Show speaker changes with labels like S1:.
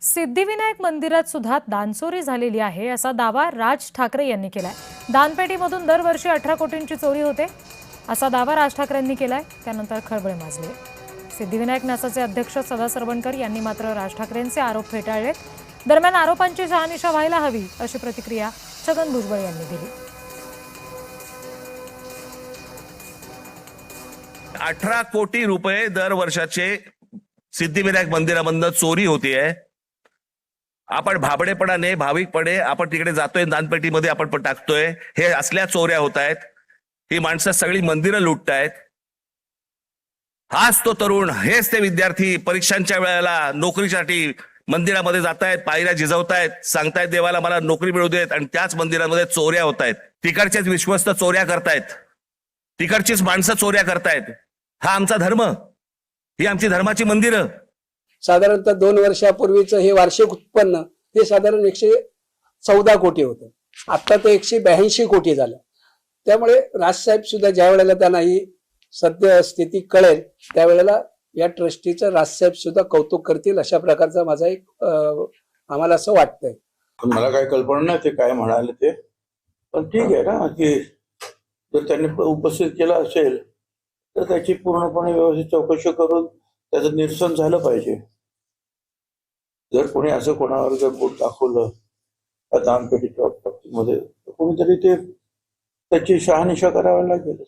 S1: सिद्धिविनायक मंदिरात सुद्धा दानचोरी झालेली आहे असा दावा राज ठाकरे यांनी केलाय। दानपेटीमधून दरवर्षी 18 कोटींची चोरी होते असा दावा राज ठाकरेंनी केलाय। त्यानंतर खळबळ माजली। सिद्धिविनायक न्यासाचे अध्यक्ष सदा सरवणकर यांनी मात्र राज ठाकरेंचे आरोप फेटाळले। दरम्यान आरोपांची शहानिशा व्हायला हवी अशी प्रतिक्रिया छगन भुजबळ यांनी दिली।
S2: 18 कोटी रुपये दर वर्षाचे सिद्धिविनायक मंदिरामधून चोरी होतीये। आपण भाबडेपणाने भाविकपणे आपण तिकडे जातोय, दानपेटीमध्ये आपण टाकतोय, हे असल्या चोऱ्या होत आहेत। ही माणसं सगळी मंदिरं लुटतायत। हाच तो तरुण, हेच ते विद्यार्थी परीक्षांच्या वेळेला नोकरीसाठी मंदिरामध्ये जातायत, पायऱ्या झिजवतायत, सांगतायत देवाला मला नोकरी मिळू देत, आणि त्याच मंदिरामध्ये चोऱ्या होत आहेत। तिकडचेच विश्वस्त चोऱ्या करतायत, तिकडचीच माणसं चोऱ्या करतायत। हा आमचा धर्म, ही आमची धर्माची मंदिरं।
S3: साधारणतः 2 वर्षापूर्वीचं हे वार्षिक उत्पन्न हे साधारण 114 कोटी होतं। आता ते 182 कोटी झालं। त्यामुळे राजसाहेब सुद्धा ज्या वेळेला त्यांना ही सद्य स्थिती कळेल त्यावेळेला या ट्रस्टीचं राजसाहेब सुद्धा कौतुक करतील अशा प्रकारचा माझा एक आम्हाला असं वाटतंय।
S4: मला काही कल्पना नाही ते काय म्हणाले ते, पण ठीक आहे ना की जर त्यांनी उपस्थित केलं असेल तर त्याची पूर्णपणे व्यवस्थित चौकशी करून त्याचं निरसन झालं पाहिजे। जर कोणी असं कोणावर जर बोट दाखवलं दानपेटीच्या बाबतीमध्ये कोणीतरी ते त्याची शहानिशा करावी लागेल।